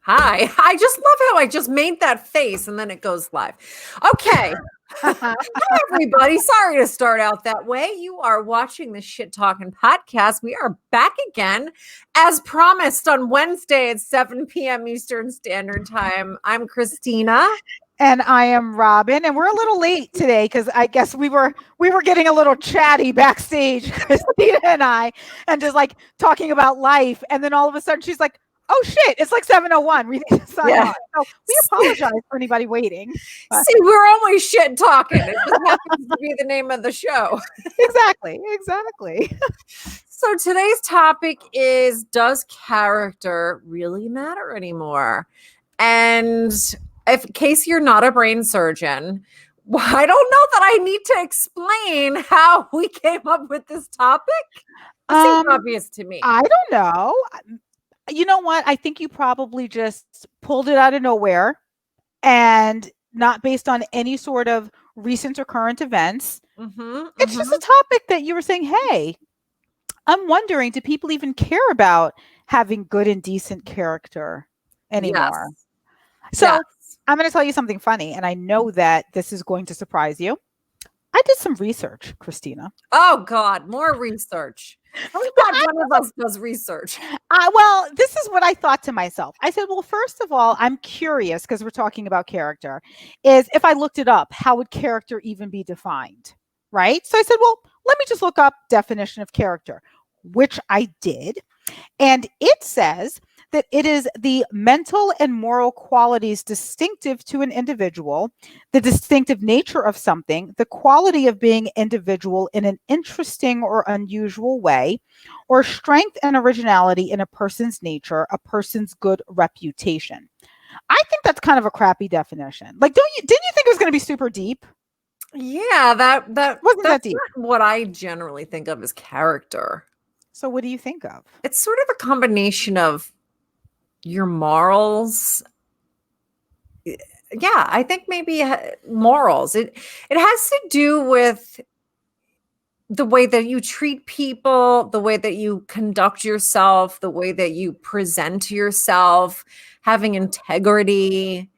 Hi. I just love how I just made that face and then it goes live. Okay. Hi, everybody. Sorry to start out that way. You are watching the Shit Talking Podcast. We are back again, as promised, on Wednesday at 7 p.m. Eastern Standard Time. I'm Christina. And I am Robin, and we're a little late today because I guess we were getting a little chatty backstage, Christina and I, and just like talking about life. And then all of a sudden she's like, "Oh shit, it's like 7:01. We need to sign on." So we apologize for anybody waiting. See, we're always shit talking. It just happens to be the name of the show. Exactly. So today's topic is, does character really matter anymore? And in case you're not a brain surgeon, I don't know that I need to explain how we came up with this topic. It seems obvious to me. I don't know. You know what? I think you probably just pulled it out of nowhere and not based on any sort of recent or current events. It's just a topic that you were saying, hey, I'm wondering, do people even care about having good and decent character anymore? Yes. So I'm going to tell you something funny, and I know that this is going to surprise you. I did some research, Christina. Oh, God, more research. I'm glad one of us does research. Well, this is what I thought to myself. I said, well, first of all, I'm curious, because we're talking about character, is if I looked it up, how would character even be defined? Right? So I said, well, let me just look up definition of character, which I did. And it says that it is the mental and moral qualities distinctive to an individual, the distinctive nature of something, the quality of being individual in an interesting or unusual way, or strength and originality in a person's nature, a person's good reputation. I think that's kind of a crappy definition. Like, didn't you think it was going to be super deep? Yeah, that wasn't that deep. Not what I generally think of as character. So what do you think of? It's sort of a combination of your morals. Yeah, I think maybe morals. It has to do with the way that you treat people, the way that you conduct yourself, the way that you present yourself, having integrity.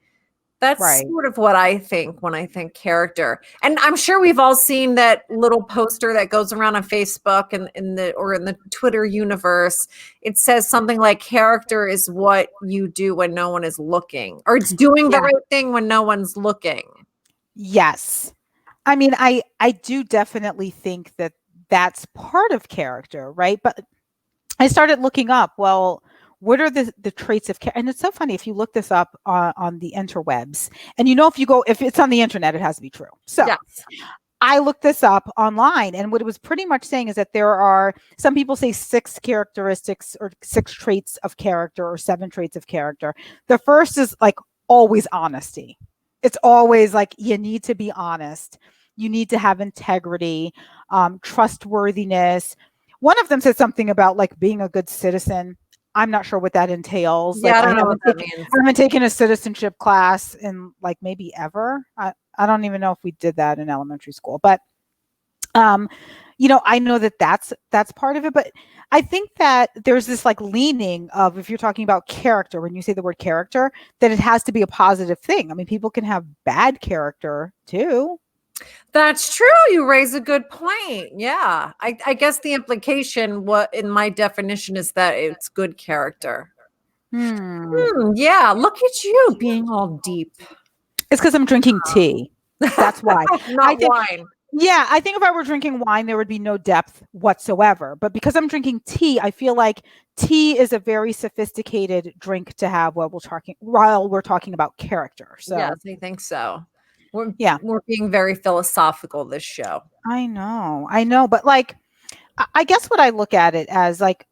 That's sort of what I think when I think character. And I'm sure we've all seen that little poster that goes around on Facebook and in the Twitter universe. It says something like, character is what you do when no one is looking, or it's doing the right thing when no one's looking. Yes. I mean, I do definitely think that that's part of character, right? But I started looking up, well, what are the traits of character? And it's so funny if you look this up on the interwebs, and if it's on the internet, it has to be true. So I looked this up online, and what it was pretty much saying is that there are, some people say 6 characteristics or 6 traits of character or 7 traits of character. The first is like always honesty. It's always like, you need to be honest. You need to have integrity, trustworthiness. One of them said something about like being a good citizen. I'm not sure what that entails. Yeah, I don't know what that means. I haven't taken a citizenship class in like maybe ever. I don't even know if we did that in elementary school, but I know that that's part of it. But I think that there's this like leaning of, if you're talking about character, when you say the word character, that it has to be a positive thing. I mean, people can have bad character too. That's true. You raise a good point. Yeah. I guess the implication, what in my definition, is that it's good character. Yeah. Look at you being all deep. It's because I'm drinking tea. That's why. Not wine. Yeah. I think if I were drinking wine, there would be no depth whatsoever. But because I'm drinking tea, I feel like tea is a very sophisticated drink to have while we're talking about character. So yes, I think so. We're being very philosophical this show. I know. But like, I guess what I look at it as like,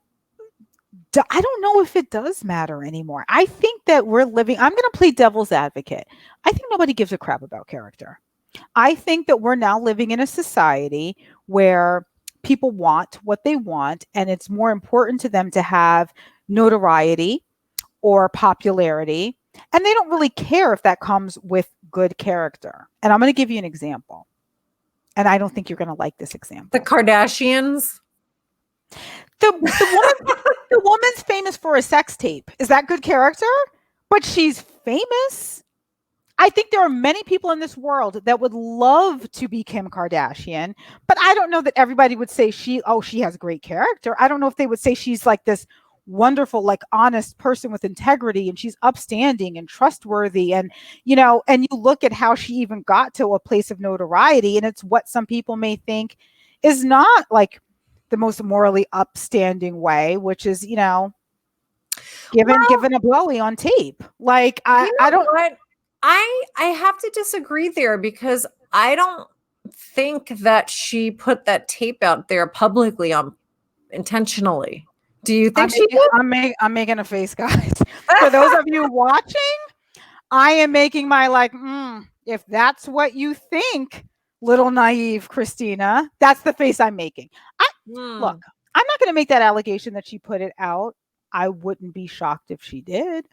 I don't know if it does matter anymore. I think that I'm going to play devil's advocate. I think nobody gives a crap about character. I think that we're now living in a society where people want what they want, and it's more important to them to have notoriety or popularity. And they don't really care if that comes with good character. And I'm going to give you an example. And I don't think you're going to like this example. The Kardashians. The the woman's famous for a sex tape. Is that good character? But she's famous. I think there are many people in this world that would love to be Kim Kardashian, but I don't know that everybody would say she has great character. I don't know if they would say she's like this wonderful, like honest person with integrity, and she's upstanding and trustworthy. And, and you look at how she even got to a place of notoriety, and it's what some people may think is not like the most morally upstanding way, which is, given a blowy on tape. Like, I don't. What? I have to disagree there, because I don't think that she put that tape out there publicly intentionally. Do you think she did? I'm making a face, guys. For those of you watching, I am making my if that's what you think, little naive Christina, that's the face I'm making. Look, I'm not going to make that allegation that she put it out. I wouldn't be shocked if she did.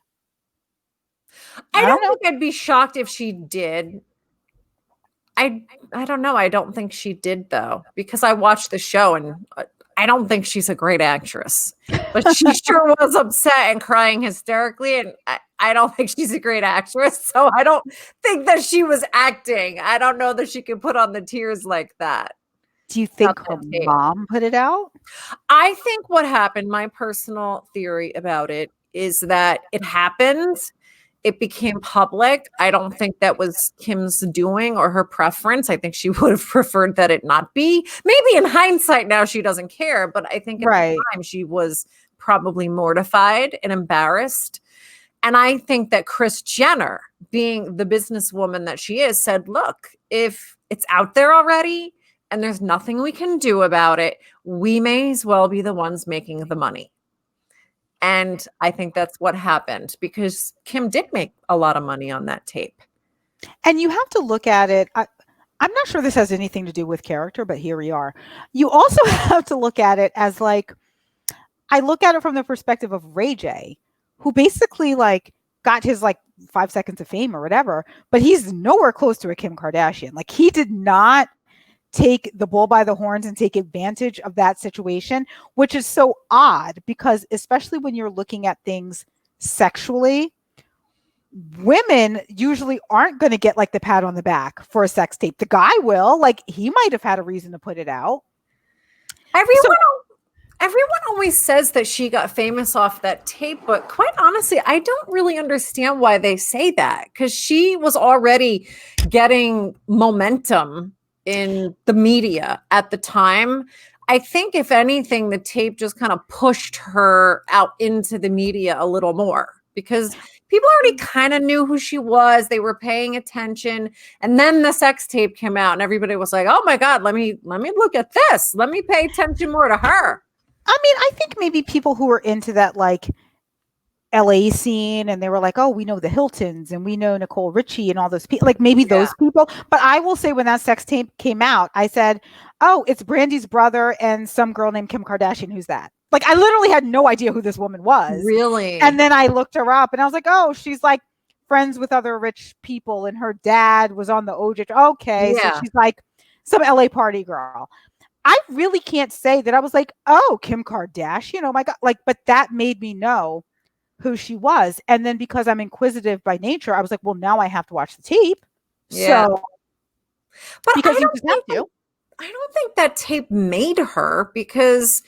I don't think I'd be shocked if she did. I don't know. I don't think she did, though, because I watched the show and I don't think she's a great actress, but she sure was upset and crying hysterically. And I don't think she's a great actress. So I don't think that she was acting. I don't know that she could put on the tears like that. Do you think her mom put it out? I think what happened, my personal theory about it, is that it happened. It became public. I don't think that was Kim's doing or her preference. I think she would have preferred that it not be. Maybe in hindsight now she doesn't care, but I think at the time she was probably mortified and embarrassed. And I think that Kris Jenner, being the businesswoman that she is, said, look, if it's out there already and there's nothing we can do about it, we may as well be the ones making the money. And I think that's what happened, because Kim did make a lot of money on that tape. And you have to look at it. I'm not sure this has anything to do with character, but here we are. You also have to look at it as I look at it from the perspective of Ray J, who basically got his 5 seconds of fame or whatever, but he's nowhere close to a Kim Kardashian. He did not take the bull by the horns and take advantage of that situation, which is so odd, because especially when you're looking at things sexually, women usually aren't going to get the pat on the back for a sex tape. The guy will, he might have had a reason to put it out. Everyone always says that she got famous off that tape, but quite honestly, I don't really understand why they say that, because she was already getting momentum in the media at the time. I think if anything, the tape just kind of pushed her out into the media a little more, because people already kind of knew who she was. They were paying attention. And then the sex tape came out and everybody was like, oh my God, let me look at this. Let me pay attention more to her. I mean, I think maybe people who were into that LA scene, and they were like, oh, we know the Hiltons and we know Nicole Richie and all those people, maybe those people. But I will say, when that sex tape came out, I said, oh, it's Brandy's brother and some girl named Kim Kardashian. Who's that? I literally had no idea who this woman was. Really? And then I looked her up and I was like, oh, she's friends with other rich people, and her dad was on the OJ. Okay. Yeah. So she's some LA party girl. I really can't say that I was oh, Kim Kardashian. Oh my God. But that made me know who she was. And then because I'm inquisitive by nature, I was well, now I have to watch the tape. Yeah. So, but because you just have to. I don't think that tape made her, because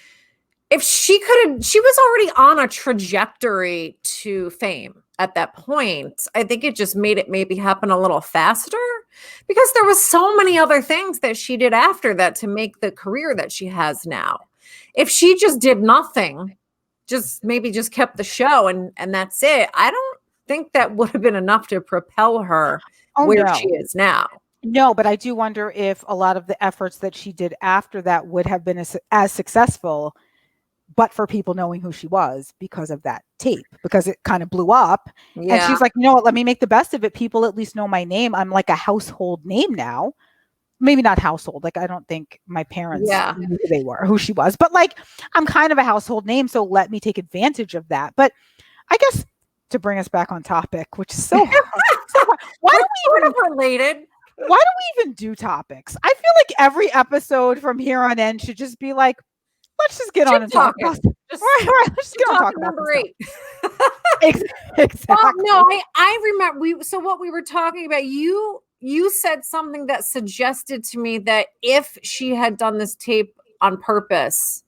if she was already on a trajectory to fame at that point. I think it just made it maybe happen a little faster, because there was so many other things that she did after that to make the career that she has now. If she just did nothing, just kept the show and that's it, I don't think that would have been enough to propel her where she is now. No, but I do wonder if a lot of the efforts that she did after that would have been as successful, but for people knowing who she was because of that tape, because it kind of blew up. Yeah. And she's like, you know what, let me make the best of it. People at least know my name. I'm a household name now. Maybe not household. I don't think my parents knew who they were, who she was, but I'm kind of a household name. So let me take advantage of that. But I guess to bring us back on topic, which is so hard. Why do we even related? Why do we even do topics? I feel every episode from here on in should just be let's just get Chip on and talk talking. about Just right. Let's just chip get on and talk talking about number this 8. stuff. Exactly. Well, no, I remember so what we were talking about, you said something that suggested to me that if she had done this tape on purpose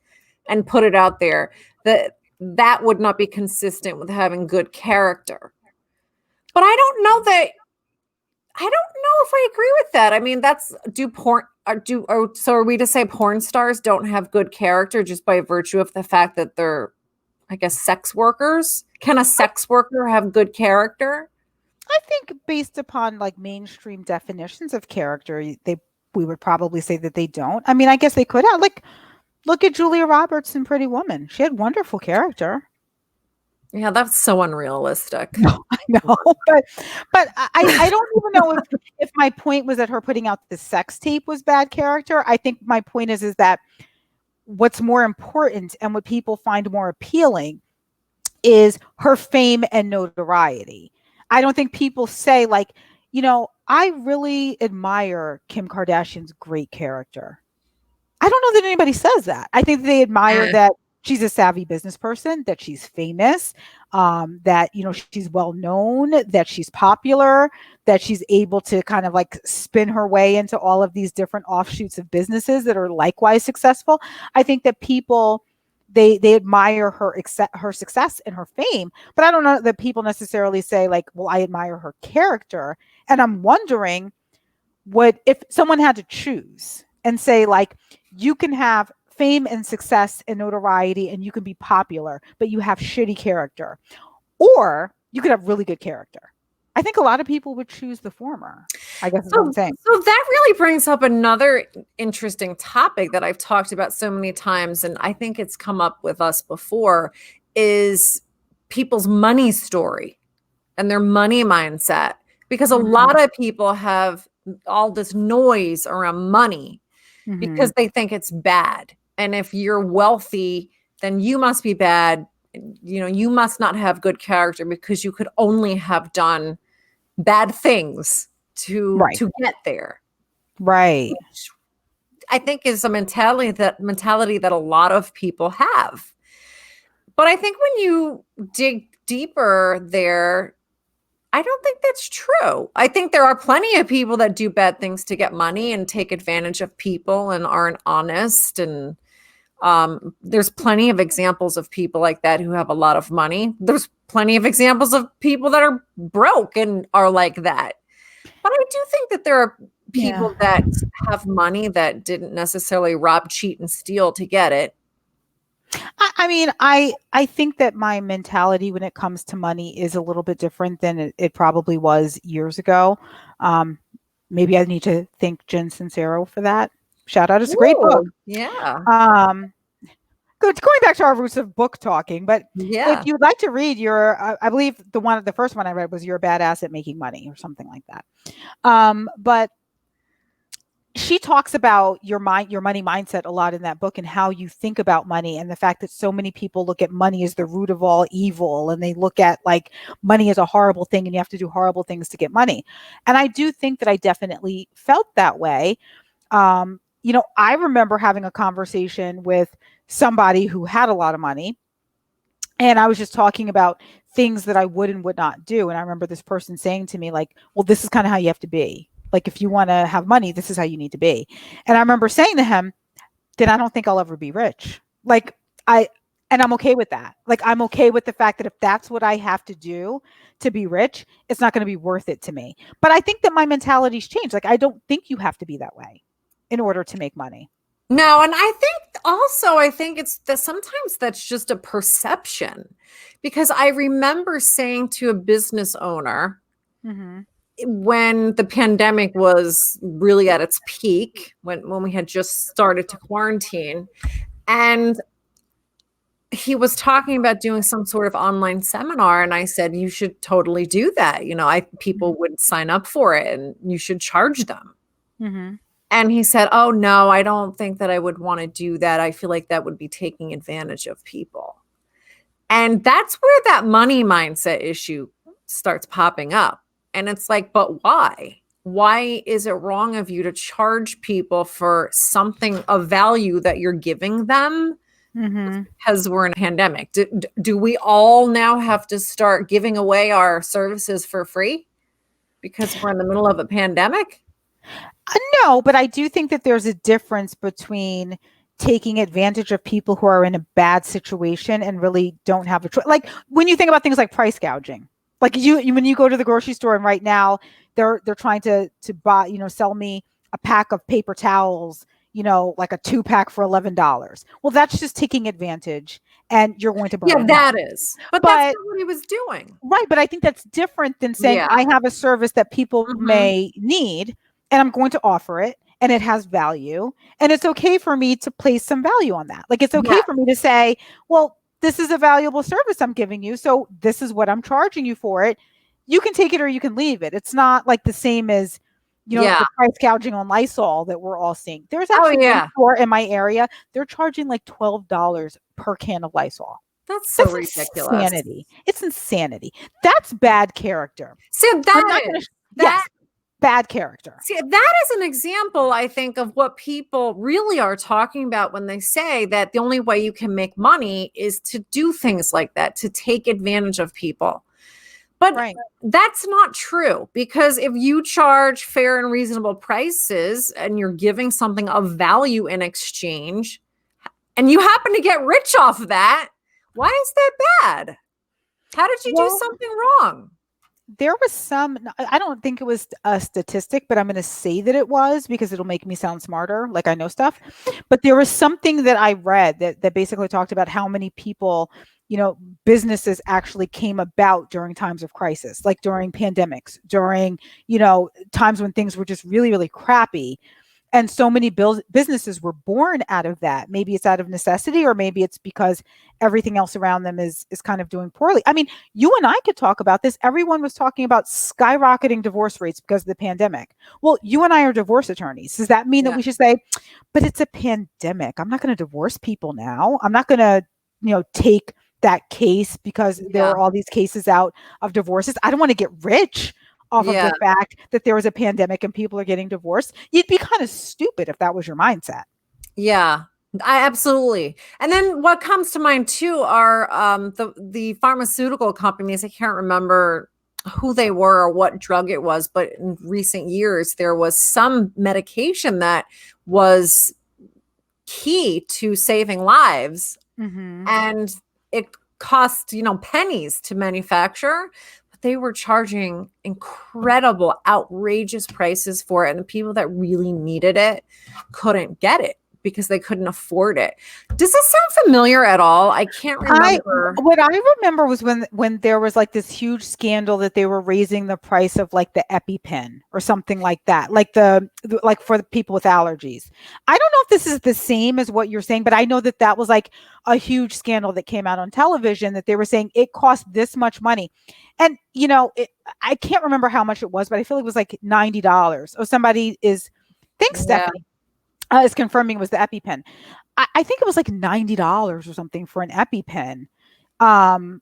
and put it out there, that would not be consistent with having good character. But I don't know if I agree with that. I mean, so are we to say porn stars don't have good character just by virtue of the fact that they're, I guess, sex workers? Can a sex worker have good character? I think based upon like mainstream definitions of character, we would probably say that they don't. I mean, I guess they could have. Like, look at Julia Roberts in Pretty Woman. She had wonderful character. Yeah, that's so unrealistic. No, I know, but I don't even know if my point was that her putting out the sex tape was bad character. I think my point is that what's more important and what people find more appealing is her fame and notoriety. I don't think people say like, I really admire Kim Kardashian's great character. I don't know that anybody says that. I think they admire that she's a savvy business person, that she's famous, that she's well known, that she's popular, that she's able to kind of like spin her way into all of these different offshoots of businesses that are likewise successful. I think that people they admire her success and her fame, but I don't know that people necessarily say like, well, I admire her character. And I'm wondering what if someone had to choose and say like, you can have fame and success and notoriety and you can be popular, but you have shitty character, or you could have really good character. I think a lot of people would choose the former, I guess is what I'm saying. So that really brings up another interesting topic that I've talked about so many times, and I think it's come up with us before, is people's money story and their money mindset. Because a lot of people have all this noise around money because they think it's bad. And if you're wealthy, then you must be bad. You must not have good character because you could only have done bad things to get there. Right. Which I think is a mentality that a lot of people have. But I think when you dig deeper there, I don't think that's true. I think there are plenty of people that do bad things to get money and take advantage of people and aren't honest. And there's plenty of examples of people like that who have a lot of money. There's plenty of examples of people that are broke and are like that. But I do think that there are people that have money that didn't necessarily rob, cheat, and steal to get it. I mean, I think that my mentality when it comes to money is a little bit different than it probably was years ago. Maybe I need to thank Jen Sincero for that. Shout out. It's a great book. Yeah. Going back to our roots of book talking, but Yeah. if you'd like to read I believe the first one I read was You're a Badass at Making Money or something like that. But she talks about your money mindset a lot in that book and how you think about money and the fact that so many people look at money as the root of all evil. And they look at like money as a horrible thing and you have to do horrible things to get money. And I do think that I definitely felt that way. I remember having a conversation with somebody who had a lot of money. And I was just talking about things that I would and would not do. And I remember this person saying to me like, well, this is kind of how you have to be. Like, if you want to have money, this is how you need to be. And I remember saying to him, then I don't think I'll ever be rich. And I'm okay with that. Like, I'm okay with the fact that if that's what I have to do to be rich, it's not going to be worth it to me. But I think that my mentality's changed. Like, I don't think you have to be that way in order to make money. No, and I think it's that sometimes that's just a perception, because I remember saying to a business owner, when the pandemic was really at its peak, when we had just started to quarantine, and he was talking about doing some sort of online seminar, and I said, you should totally do that. People would sign up for it and you should charge them. And he said, oh no, I don't think that I would want to do that. I feel like that would be taking advantage of people. And that's where that money mindset issue starts popping up. And it's like, but why? Why is it wrong of you to charge people for something of value that you're giving them Mm-hmm. because we're in a pandemic. Do we all now have to start giving away our services for free because we're in the middle of a pandemic? No, but I do think that there's a difference between taking advantage of people who are in a bad situation and really don't have a choice. Like when you think about things like price gouging, like when you go to the grocery store and right now they're trying to buy, sell me a pack of paper towels, like a 2-pack for $11. Well, that's just taking advantage and you're going to burn Yeah, in hell. that is. But that's But not what he was doing. right, but I think that's different than saying Yeah. I have a service that people Mhm. may need and I'm going to offer it and it has value and it's okay for me to place some value on that. Like it's okay Yeah. for me to say, well, this is a valuable service I'm giving you, so this is what I'm charging you for it. You can take it or you can leave it. It's not like the same as Yeah. the price gouging on Lysol that we're all seeing. There's Oh, actually one yeah. store in my area, they're charging like $12 per can of Lysol. That's so That's ridiculous. insanity. It's insanity. That's bad character. See, I'm that not gonna is. yes, That bad character. See, that is an example, I think, of what people really are talking about when they say that the only way you can make money is to do things like that, to take advantage of people. But Right. that's not true, because if you charge fair and reasonable prices and you're giving something of value in exchange, and you happen to get rich off of that, why is that bad? How did you do Well, something wrong? there was some, I don't think it was a statistic, but I'm going to say that it was because it'll make me sound smarter, like I know stuff. But there was something that I read that basically talked about how many people, businesses actually came about during times of crisis, like during pandemics, during, times when things were just really, really crappy. And so many businesses were born out of that. Maybe it's out of necessity, or maybe it's because everything else around them is kind of doing poorly. I mean, you and I could talk about this. Everyone was talking about skyrocketing divorce rates because of the pandemic. Well, you and I are divorce attorneys. Does that mean that we should say, but it's a pandemic, I'm not going to divorce people now. I'm not going to, take that case because there are all these cases out of divorces. I don't want to get rich off of the fact that there was a pandemic and people are getting divorced. You'd be kind of stupid if that was your mindset. Yeah, I absolutely. And then what comes to mind too are the pharmaceutical companies. I can't remember who they were or what drug it was, but in recent years there was some medication that was key to saving lives, and it cost pennies to manufacture. They were charging incredible, outrageous prices for it. And the people that really needed it couldn't get it because they couldn't afford it. Does this sound familiar at all? I can't remember. What I remember was when there was like this huge scandal that they were raising the price of like the EpiPen or something like that, like like for the people with allergies. I don't know if this is the same as what you're saying, but I know that was like a huge scandal that came out on television, that they were saying it cost this much money. And, I can't remember how much it was, but I feel like it was like $90. Or thanks, Stephanie, is confirming it was the EpiPen. I think it was like $90 or something for an EpiPen. And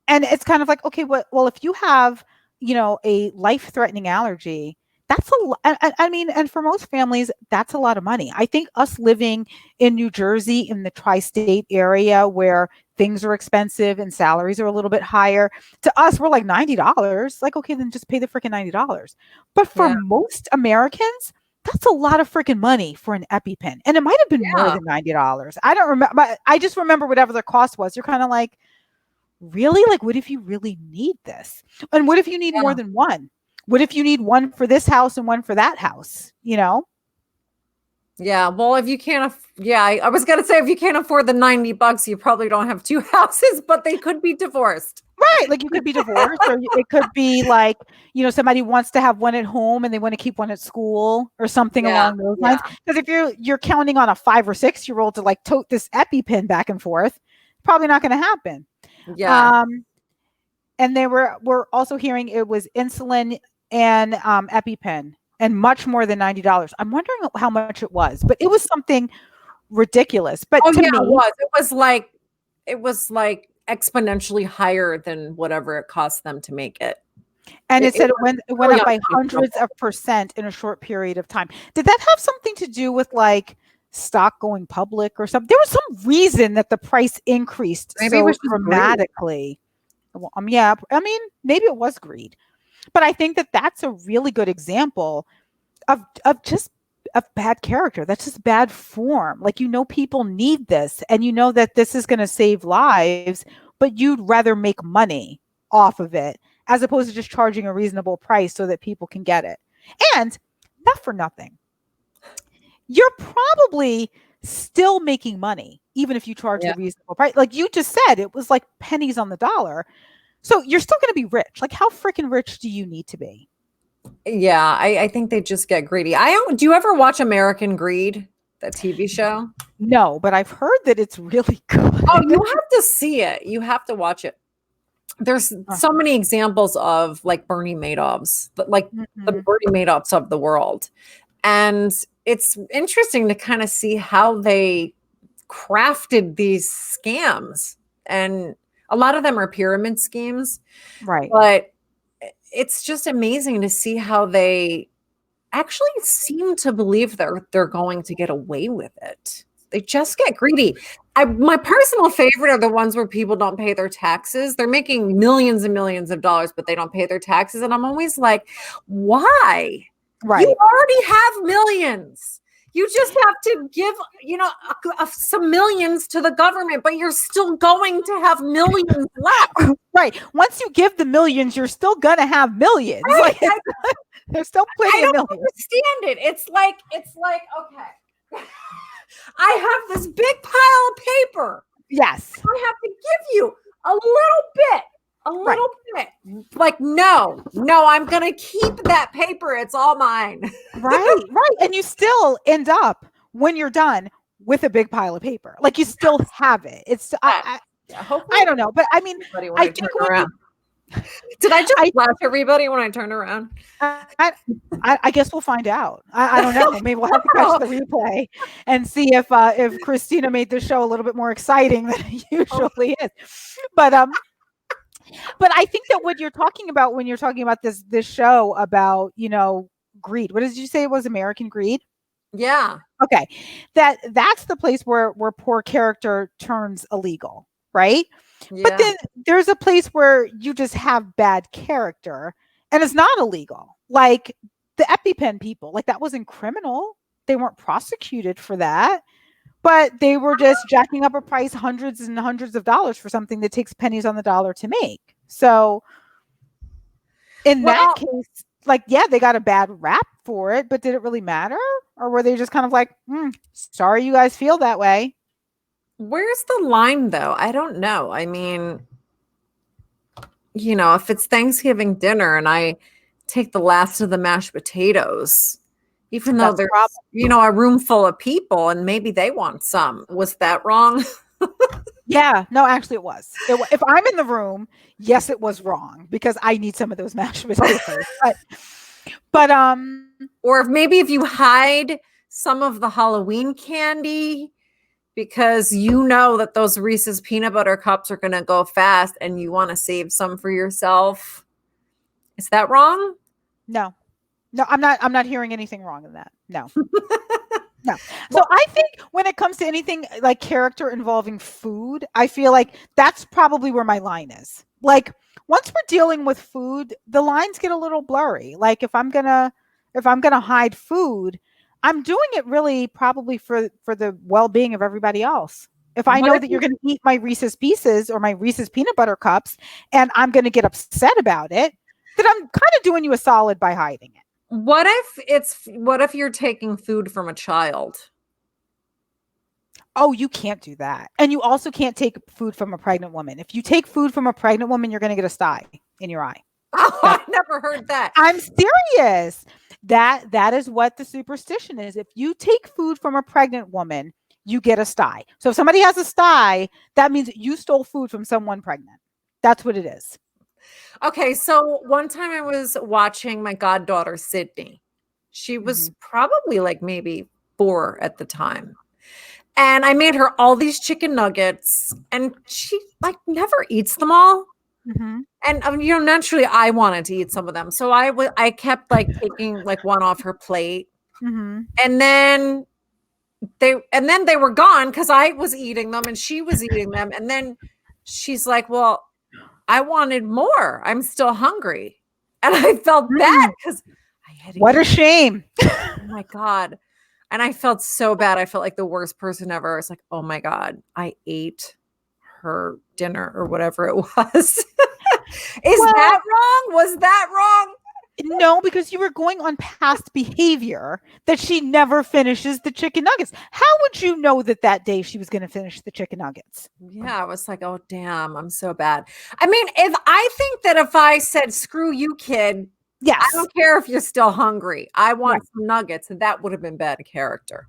it's kind of like, okay, well, if you have, a life-threatening allergy, that's a lot. I mean, and for most families, that's a lot of money. I think us living in New Jersey, in the tri-state area where things are expensive and salaries are a little bit higher, to us, we're like $90. Like, okay, then just pay the freaking $90. But for most Americans, that's a lot of freaking money for an EpiPen. And it might have been more than $90. I don't remember. I just remember whatever the cost was. You're kind of like, really? Like, what if you really need this? And what if you need more than one? What if you need one for this house and one for that house? Yeah. Well, if you can't, I was going to say, if you can't afford the $90, you probably don't have two houses, but they could be divorced. Right. Like you could be divorced, or it could be like, somebody wants to have one at home and they want to keep one at school or something along those lines. Because if you're counting on a 5 or 6-year-old to like tote this EpiPen back and forth, probably not going to happen. Yeah. And we're also hearing it was insulin and EpiPen, and much more than $90. I'm wondering how much it was, but it was something ridiculous. But to me, it was like exponentially higher than whatever it cost them to make it. And it said it went up by hundreds of % in a short period of time. Did that have something to do with like stock going public or something. There was some reason that the price increased Maybe it so was just greed. dramatically. Well, yeah, I mean, maybe it was greed, but I think that that's a really good example of just of bad character. That's just bad form. Like, people need this, and that this is going to save lives, but you'd rather make money off of it as opposed to just charging a reasonable price so that people can get it. And not for nothing, you're probably still making money even if you charge the reasonable price. Like you just said, it was like pennies on the dollar. So you're still going to be rich. Like, how freaking rich do you need to be? Yeah, I think they just get greedy. Do you ever watch American Greed, that TV show? No, but I've heard that it's really good. Oh, you have to see it. You have to watch it. There's so many examples of like Bernie Madoffs, like the Bernie Madoffs of the world. And it's interesting to kind of see how they crafted these scams. And a lot of them are pyramid schemes. Right. But it's just amazing to see how they actually seem to believe they're going to get away with it. They just get greedy. My personal favorite are the ones where people don't pay their taxes. They're making millions and millions of dollars, but they don't pay their taxes. And I'm always like, why? Right. You already have millions. You just have to give, some millions to the government, but you're still going to have millions left. Right. Once you give the millions, you're still going to have millions. Right. Like, there's still plenty of millions. I don't understand it. It's like, okay. I have this big pile of paper. Yes. I have to give you a little bit. Like, no, I'm going to keep that paper. It's all mine. Right. And you still end up, when you're done, with a big pile of paper. Like, you still have it. It's, I don't know. But I mean, I think did I just laugh everybody when I turned around? I guess we'll find out. I don't know. Maybe we'll have to catch the replay and see if Christina made the show a little bit more exciting than it usually is. But I think that what you're talking about when you're talking about this show about, greed. What did you say it was? American Greed? Yeah. Okay. That's the place where poor character turns illegal, right? Yeah. But then there's a place where you just have bad character and it's not illegal. Like the EpiPen people, like that wasn't criminal. They weren't prosecuted for that, but they were just jacking up a price hundreds and hundreds of dollars for something that takes pennies on the dollar to make. So in that case, like, yeah, they got a bad rap for it, but did it really matter? Or were they just kind of like, sorry you guys feel that way? Where's the line, though? I don't know. I mean, if it's Thanksgiving dinner and I take the last of the mashed potatoes, even though there's, a room full of people and maybe they want some, was that wrong? Yeah, no, actually it was. If I'm in the room, yes, it was wrong because I need some of those mashed potatoes. but or maybe if you hide some of the Halloween candy because that those Reese's peanut butter cups are going to go fast and you want to save some for yourself. Is that wrong? No, I'm not hearing anything wrong in that. No. No. So I think when it comes to anything like character involving food, I feel like that's probably where my line is. Like once we're dealing with food, the lines get a little blurry. Like if I'm gonna hide food, I'm doing it really probably for the well-being of everybody else. If I know that you're going to eat my Reese's Pieces or my Reese's peanut butter cups and I'm going to get upset about it, then I'm kind of doing you a solid by hiding it. What if you're taking food from a child? Oh, you can't do that. And you also can't take food from a pregnant woman. If you take food from a pregnant woman, you're going to get a sty in your eye. Oh, I never heard that. I'm serious. That is what the superstition is. If you take food from a pregnant woman, you get a sty. So if somebody has a sty, that means you stole food from someone pregnant. That's what it is. Okay, so one time I was watching my goddaughter, Sydney. She was probably like maybe 4 at the time. And I made her all these chicken nuggets and she like never eats them all. Mm-hmm. And, naturally I wanted to eat some of them. So I kept like taking like one off her plate. Mm-hmm. And then then they were gone because I was eating them and she was eating them. And then she's like, well, I wanted more. I'm still hungry. And I felt bad because I had What a shame. oh my God. And I felt so bad. I felt like the worst person ever. I was like, oh my God, I ate her dinner or whatever it was. That wrong? Was that wrong? No, because you were going on past behavior that she never finishes the chicken nuggets. How would you know that day she was going to finish the chicken nuggets? Yeah, I was like, oh, damn, I'm so bad. I mean, I think that if I said, screw you, kid, yes, I don't care if you're still hungry. I want some nuggets. And that would have been bad character.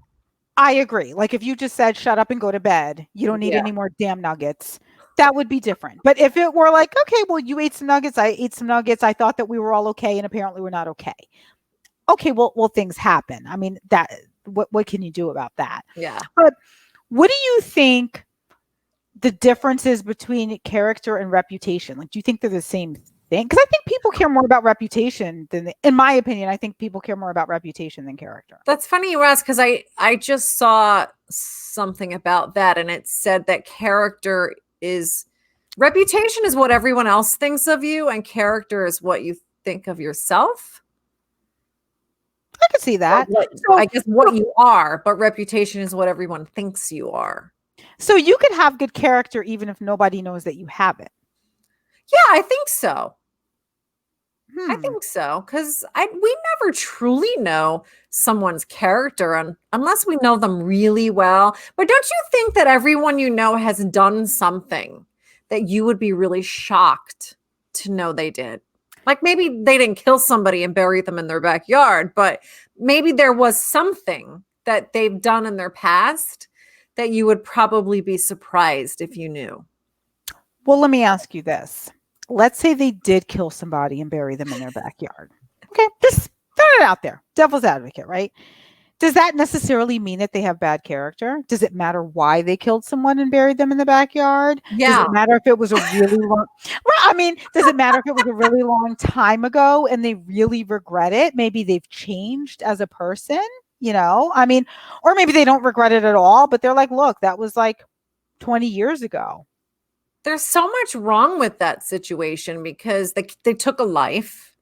I agree. Like if you just said, shut up and go to bed, you don't need any more damn nuggets. That would be different. But if it were like, okay, well, you ate some nuggets, I ate some nuggets, I thought that we were all okay, and apparently we're not okay. Okay, well, things happen. I mean, that what can you do about that? Yeah. But what do you think the differences between character and reputation? Like, do you think they're the same thing? Because I think people care more about reputation than, in my opinion, I think people care more about reputation than character. That's funny you ask, because I just saw something about that, and it said that reputation is what everyone else thinks of you, and character is what you think of yourself. I can see that. I guess what you are, but reputation is what everyone thinks you are. So you could have good character even if nobody knows that you have it. Yeah, I think so. I think so, because we never truly know someone's character unless we know them really well. But don't you think that everyone you know has done something that you would be really shocked to know they did? Like maybe they didn't kill somebody and bury them in their backyard, but maybe there was something that they've done in their past that you would probably be surprised if you knew. Well, let me ask you this. Let's say they did kill somebody and bury them in their backyard. Okay, just throw it out there. Devil's advocate, right? Does that necessarily mean that they have bad character? Does it matter why they killed someone and buried them in the backyard? Yeah. Does it matter if it was a really long does it matter if it was a really long time ago and they really regret it? Maybe they've changed as a person, or maybe they don't regret it at all, but they're like, look, that was like 20 years ago. There's so much wrong with that situation because they took a life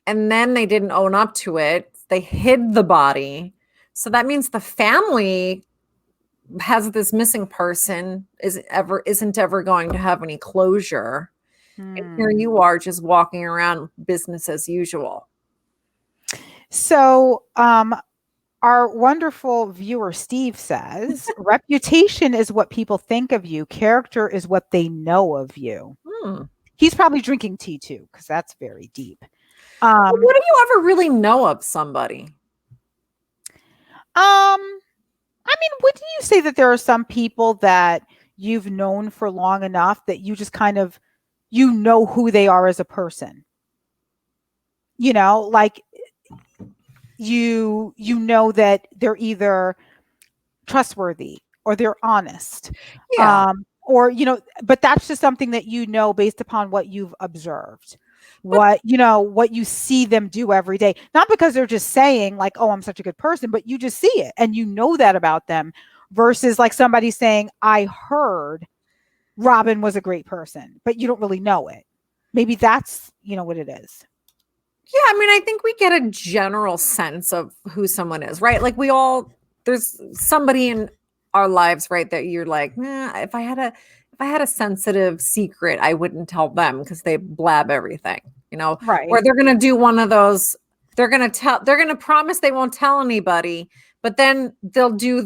and then they didn't own up to it. They hid the body. So that means the family has this missing person isn't ever going to have any closure. And here you are just walking around business as usual. So, our wonderful viewer, Steve, says, reputation is what people think of you. Character is what they know of you. He's probably drinking tea too, because that's very deep. What do you ever really know of somebody? I mean, wouldn't you say that there are some people that you've known for long enough that you just kind of, who they are as a person? Like you know that they're either trustworthy or they're honest. Yeah. But that's just something that based upon what you've observed. What you see them do every day, not because they're just saying like, oh, I'm such a good person, but you just see it and you know that about them, versus like somebody saying, I heard Robin was a great person, but you don't really know it. Maybe that's what it is. Yeah, I mean, I think we get a general sense of who someone is, right? Like there's somebody in our lives, right, that you're like, if I had a sensitive secret, I wouldn't tell them because they blab everything, right? Or they're gonna do one of those. They're gonna promise they won't tell anybody, but then they'll do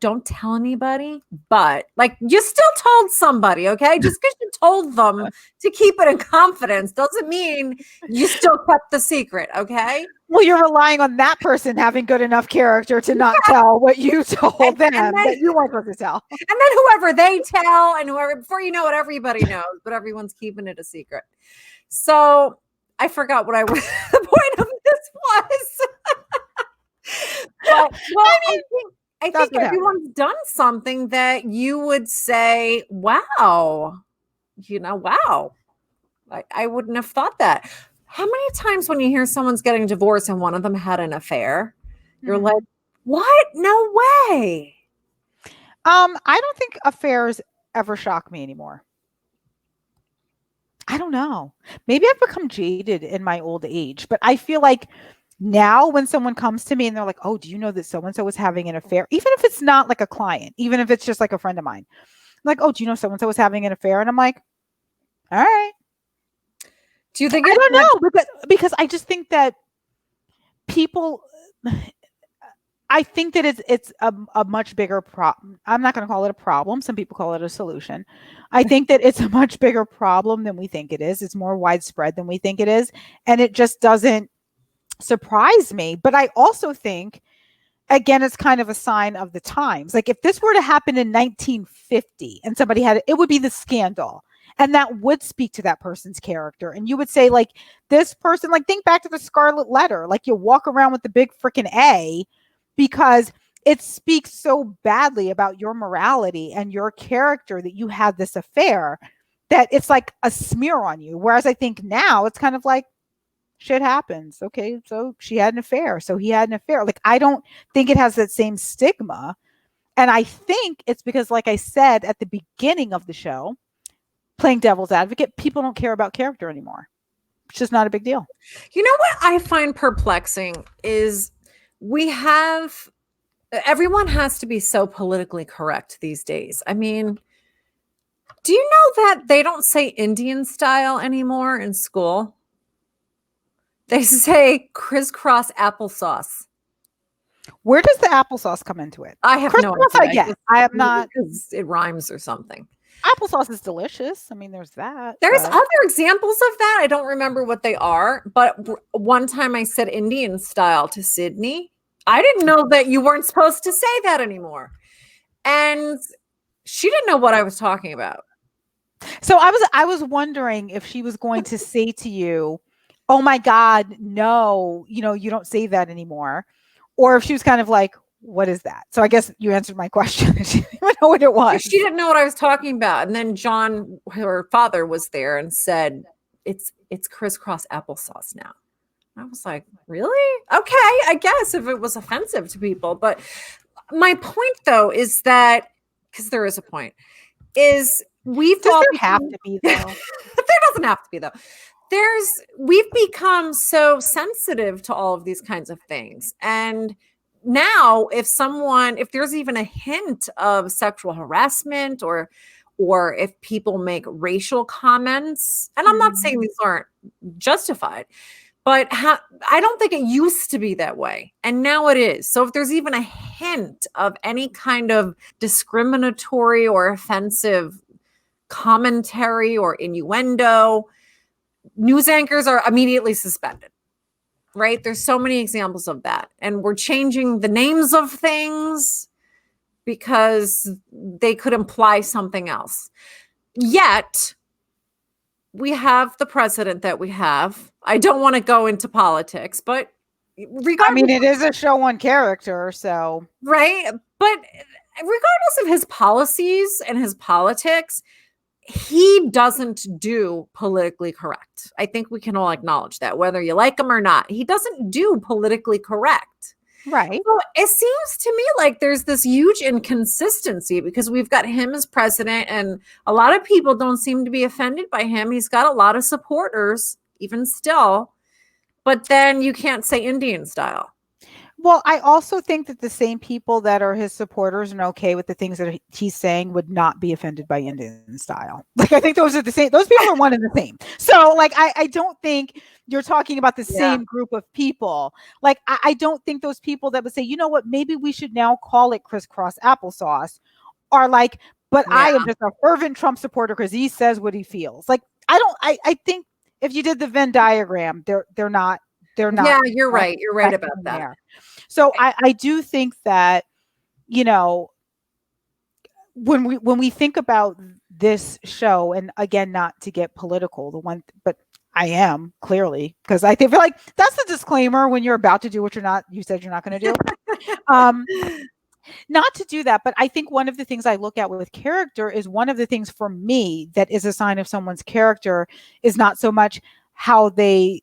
don't tell anybody, but like you still told somebody, okay? Just because you told them to keep it in confidence doesn't mean you still kept the secret, okay? Well, you're relying on that person having good enough character to not tell what you told them that you weren't supposed to tell. And then whoever they tell and whoever, before you know it, everybody knows, but everyone's keeping it a secret. So I forgot what the point of this was. But, I think everyone's done something that you would say, wow, wow. I wouldn't have thought that. How many times when you hear someone's getting divorced and one of them had an affair, you're like, What? No way. I don't think affairs ever shock me anymore. I don't know. Maybe I've become jaded in my old age, but I feel like now when someone comes to me and they're like, "Oh, do you know that so and so is having an affair?" Even if it's not like a client, even if it's just like a friend of mine, like, "Oh, do you know so and so is having an affair?" And I'm like, "All right." Do you think I it's don't much? know because I just think that people I think that it's a much bigger problem. I'm not going to call it a problem. Some people call it a solution. I think that it's a much bigger problem than we think it is. It's more widespread than we think it is. And it just doesn't surprise me. But I also think, again, it's kind of a sign of the times. Like if this were to happen in 1950 and somebody had it, it would be the scandal. And that would speak to that person's character. And you would say, like, this person, like, think back to the Scarlet Letter. Like, you walk around with the big freaking A because it speaks so badly about your morality and your character that you had this affair that it's like a smear on you. Whereas I think now it's kind of like, shit happens. Okay, so she had an affair. So he had an affair. Like, I don't think it has that same stigma. And I think it's because, like I said at the beginning of the show, playing devil's advocate, people don't care about character anymore. It's just not a big deal. You know what I find perplexing is everyone has to be so politically correct these days. I mean, do you know that they don't say Indian style anymore in school? They say crisscross applesauce. Where does the applesauce come into it? I have no Crisscross, I idea. get. I am not. Because it rhymes or something. Applesauce is delicious. I mean, there's that. There's but- other examples of that. I don't remember what they are, but one time I said Indian style to Sydney. I didn't know that you weren't supposed to say that anymore. And she didn't know what I was talking about. So I was wondering if she was going to say to you, "Oh my God, no, you don't say that anymore," or if she was kind of like, "What is that?" So I guess you answered my question. She didn't even know what it was. She didn't know what I was talking about. And then John, her father, was there and said, it's crisscross applesauce now. I was like, really? Okay, I guess if it was offensive to people. But my point, though, is that, because there is a point, is we've Does all there have to be, though? There doesn't have to be, though. We've become so sensitive to all of these kinds of things. And now if there's even a hint of sexual harassment or if people make racial comments, and I'm not saying these aren't justified, but I don't think it used to be that way. And now it is. So if there's even a hint of any kind of discriminatory or offensive commentary or innuendo, news anchors are immediately suspended, right? There's so many examples of that. And we're changing the names of things because they could imply something else. Yet, we have the president that we have. I don't want to go into politics, but regardless, I mean, it is a show on character, so. Right? But regardless of his policies and his politics, he doesn't do politically correct. I think we can all acknowledge that, whether you like him or not. He doesn't do politically correct. Right. So it seems to me like there's this huge inconsistency because we've got him as president, and a lot of people don't seem to be offended by him. He's got a lot of supporters, even still. But then you can't say Indian style. Well, I also think that the same people that are his supporters and okay with the things that he's saying would not be offended by Indian style. Like, I think those are the same. Those people are one and the same. So, like, I don't think you're talking about the same group of people. Like, I don't think those people that would say, you know what, maybe we should now call it crisscross applesauce are like, but I am just a fervent Trump supporter because he says what he feels. Like, I think if you did the Venn diagram, they're not. Yeah, you're right. You're right about that. There. So I do think that, when we think about this show, and again, not to get political, but I am clearly, because I feel like that's the disclaimer when you're about to do what you said you're not going to do. Not to do that, but I think one of the things I look at with character is one of the things for me that is a sign of someone's character is not so much how they,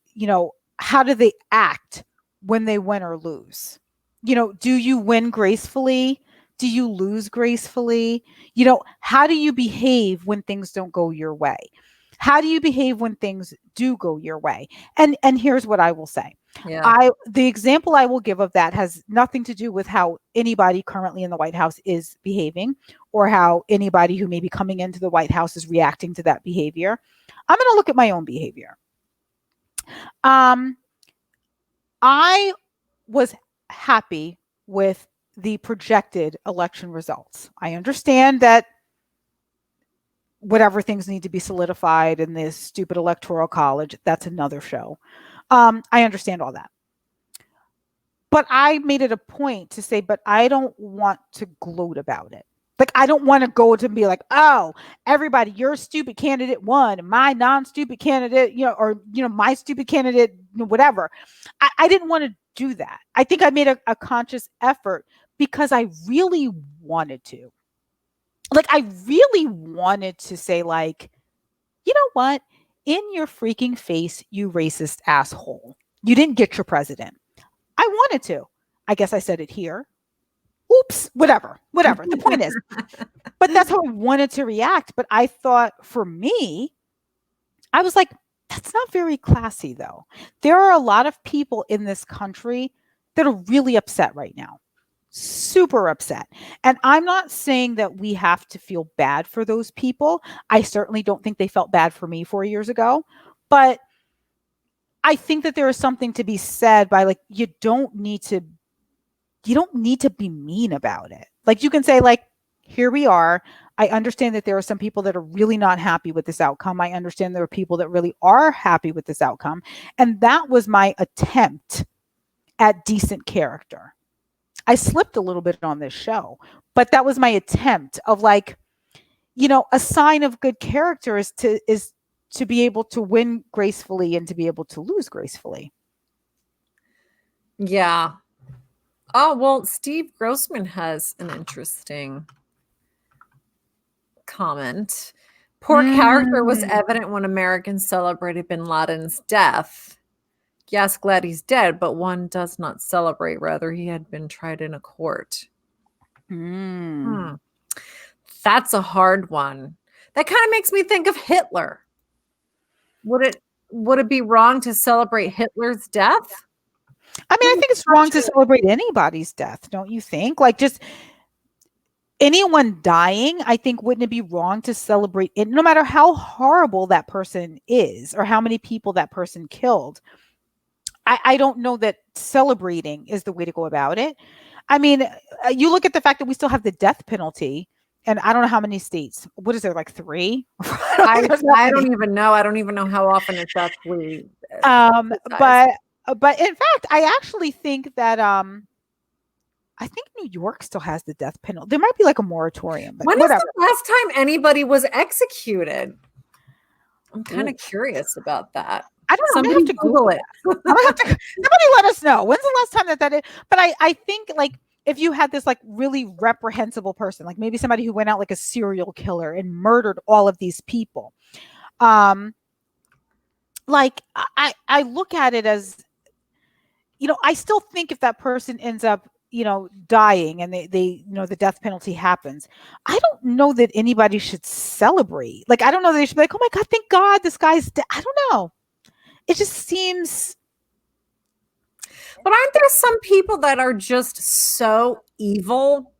how do they act when they win or lose. Do you win gracefully? Do you lose gracefully? How do you behave when things don't go your way? How do you behave when things do go your way? And here's what I will say. Yeah. The example I will give of that has nothing to do with how anybody currently in the White House is behaving or how anybody who may be coming into the White House is reacting to that behavior. I'm going to look at my own behavior. I was happy with the projected election results. I understand that whatever things need to be solidified in this stupid electoral college, that's another show. I understand all that. But I made it a point to say, but I don't want to gloat about it. Like, I don't want to go to be like, oh, everybody, your stupid candidate won, my non-stupid candidate, or, my stupid candidate, whatever. I didn't want to do that. I think I made a conscious effort because I really wanted to. Like, I really wanted to say, like, you know what? In your freaking face, you racist asshole. You didn't get your president. I wanted to. I guess I said it here. Oops, whatever. The point is, but that's how I wanted to react. But I thought for me, I was like, that's not very classy, though. There are a lot of people in this country that are really upset right now. Super upset. And I'm not saying that we have to feel bad for those people. I certainly don't think they felt bad for me 4 years ago. But I think that there is something to be said by, like, you don't need to be mean about it. Like, you can say, like, here we are. I understand that there are some people that are really not happy with this outcome. I understand there are people that really are happy with this outcome. And that was my attempt at decent character. I slipped a little bit on this show, but that was my attempt of, like, a sign of good character is to be able to win gracefully and to be able to lose gracefully. Yeah. Oh, well, Steve Grossman has an interesting comment. Poor character was evident when Americans celebrated bin Laden's death. Yes, glad he's dead, but one does not celebrate. Rather, he had been tried in a court. That's a hard one. That kind of makes me think of Hitler. Would it be wrong to celebrate Hitler's death? I mean, I think it's wrong to celebrate anybody's death, don't you think? Like, just anyone dying, I think, wouldn't it be wrong to celebrate it, no matter how horrible that person is or how many people that person killed? I don't know that celebrating is the way to go about it. I mean, you look at the fact that we still have the death penalty, and I don't know how many states. What is there, like 3? I don't even know. I don't even know how often it's actually. But in fact, I actually think that I think New York still has the death penalty. There might be like a moratorium. But when was the last time anybody was executed? I'm kind of curious about that. I don't know. Somebody have to Google it. Somebody let us know. When's the last time that is? But I think, like, if you had this, like, really reprehensible person, like maybe somebody who went out like a serial killer and murdered all of these people, like, I look at it as, I still think if that person ends up, dying and they the death penalty happens, I don't know that anybody should celebrate. Like, I don't know that they should be like, oh my God, thank God this guy's dead. I don't know. It just seems. But aren't there some people that are just so evil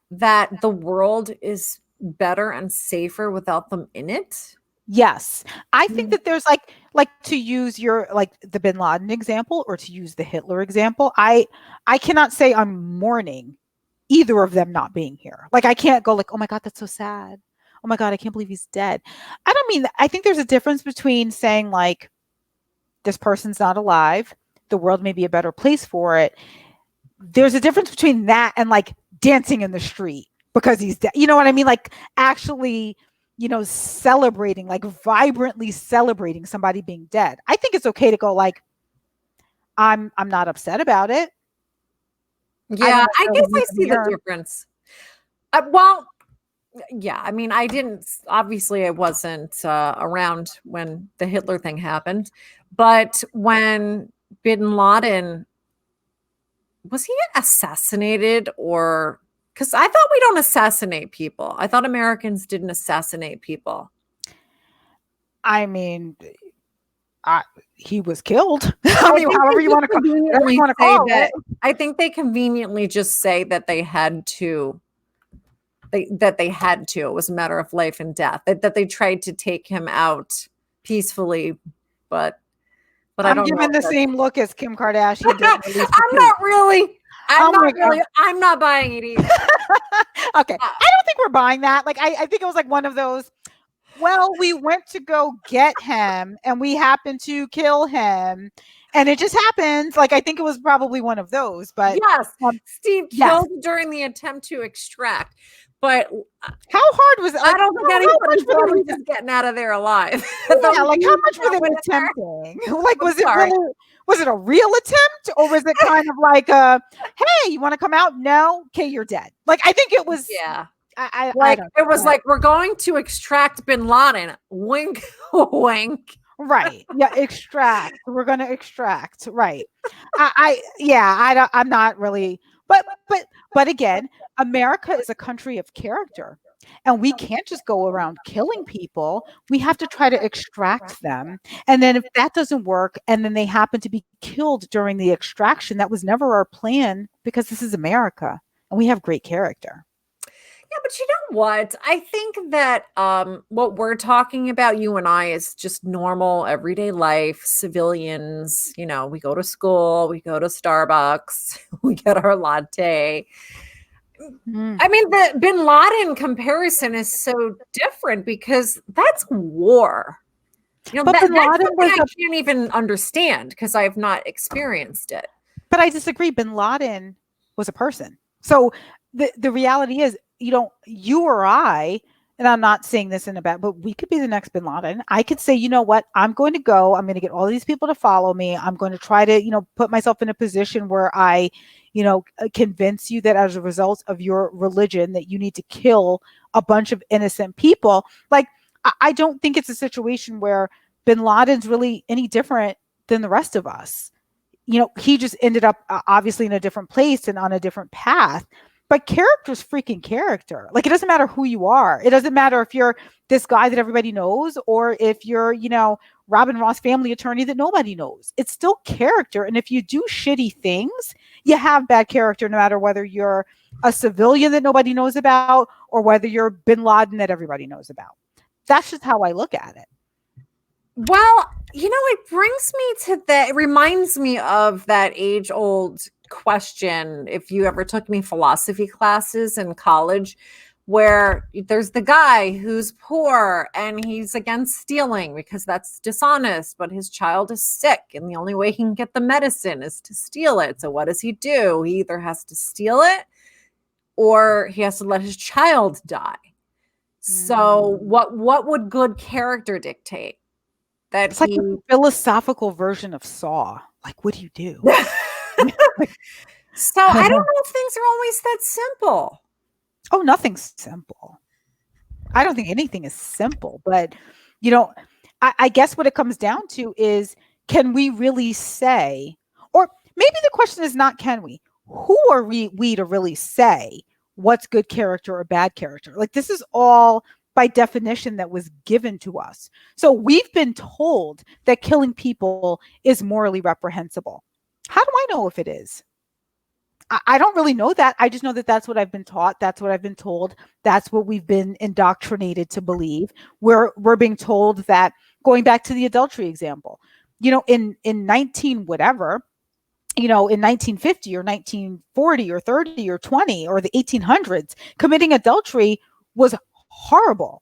that the world is better and safer without them in it? Yes. I think that there's like to use your, like, the bin Laden example or to use the Hitler example. I cannot say I'm mourning either of them not being here. Like, I can't go like, oh my God, that's so sad. Oh my God, I can't believe he's dead. I don't mean that. I think there's a difference between saying, like, this person's not alive, the world may be a better place for it. There's a difference between that and, like, dancing in the street because he's dead. You know what I mean? Like, actually, celebrating, like, vibrantly celebrating somebody being dead. I think it's okay to go, like, I'm not upset about it. Yeah, I guess I see the difference. Well, yeah, I mean, obviously I wasn't around when the Hitler thing happened, but when bin Laden was he assassinated, or because I thought we don't assassinate people. I thought Americans didn't assassinate people. I mean, he was killed. I mean, think however they you just want to conveniently say call that. it. I think they conveniently just say that they had to. That they had to. It was a matter of life and death. That they tried to take him out peacefully, but I I'm don't know. giving the same look as Kim Kardashian did. I'm not really. Oh my God. I'm not buying it either. Okay. I don't think we're buying that. Like, I think it was like one of those, well, we went to go get him and we happened to kill him. And it just happens. Like, I think it was probably one of those. But yes, Steve yes. killed during the attempt to extract. But how hard was it? Like, I don't think anybody was getting out of there alive. Yeah, like how much were they attempting? Like, was it a real attempt, or was it kind of like hey, you want to come out? No, okay, you're dead. Like, I think it was. Yeah, it was like, we're going to extract Bin Laden. Wink, wink. Right. Yeah, extract. We're going to extract. Right. I'm not really, but again, America is a country of character, and we can't just go around killing people. We have to try to extract them. And then if that doesn't work, and then they happen to be killed during the extraction, that was never our plan, because this is America and we have great character. Yeah, but you know what? I think that what we're talking about, you and I, is just normal everyday life, civilians. You know, we go to school, we go to Starbucks, we get our latte. I mean, the Bin Laden comparison is so different because that's war. You know, but Bin Laden I can't even understand because I've not experienced it. But I disagree. Bin Laden was a person. So the reality is, you or I, and I'm not saying this in a bad, but we could be the next Bin Laden. I could say, you know what, I'm going to get all these people to follow me. I'm going to try to, put myself in a position where I, convince you that as a result of your religion that you need to kill a bunch of innocent people. Like, I don't think it's a situation where Bin Laden's really any different than the rest of us. He just ended up obviously in a different place and on a different path. But character's freaking character. Like, it doesn't matter who you are. It doesn't matter if you're this guy that everybody knows, or if you're, Robin Ross family attorney that nobody knows. It's still character. And if you do shitty things, you have bad character, no matter whether you're a civilian that nobody knows about or whether you're Bin Laden that everybody knows about. That's just how I look at it. Well, it reminds me of that age-old question, if you ever took any philosophy classes in college, where there's the guy who's poor and he's against stealing because that's dishonest, but his child is sick and the only way he can get the medicine is to steal it. So what does he do? He either has to steal it or he has to let his child die. So what would good character dictate? That it's like a philosophical version of Saw. Like, what do you do? So I don't know if things are always that simple. Oh, nothing's simple. I don't think anything is simple, but I guess what it comes down to is, can we really say, or maybe the question is not can we, who are we to really say what's good character or bad character? Like, this is all by definition that was given to us. So we've been told that killing people is morally reprehensible. How do I know if it is? I don't really know that. I just know that that's what I've been taught. That's what I've been told. That's what we've been indoctrinated to believe. We're being told that, going back to the adultery example, in 19 whatever, in 1950 or 1940 or 30 or 20 or the 1800s, committing adultery was horrible.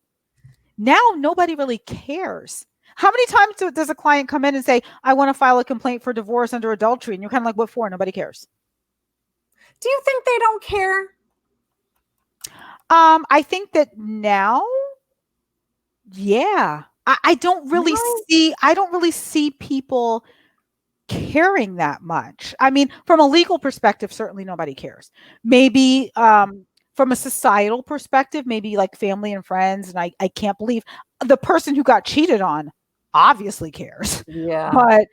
Now nobody really cares. How many times does a client come in and say, I want to file a complaint for divorce under adultery? And you're kind of like, what for? Nobody cares. Do you think they don't care? I think that now, yeah. I don't really see people caring that much. I mean, from a legal perspective, certainly nobody cares. Maybe from a societal perspective, maybe like family and friends, and I can't believe the person who got cheated on obviously cares. Yeah. But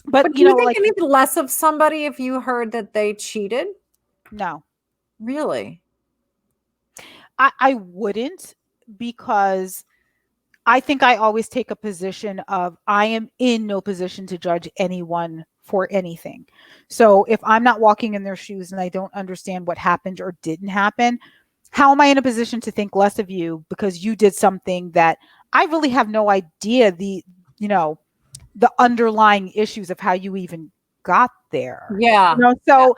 But But do you think like, any less of somebody if you heard that they cheated? no, Really? I wouldn't, because I think I always take a position of I am in no position to judge anyone for anything. So if I'm not walking in their shoes and I don't understand what happened or didn't happen, how am I in a position to think less of you because you did something that I really have no idea you know, the underlying issues of how you even got there. Yeah. So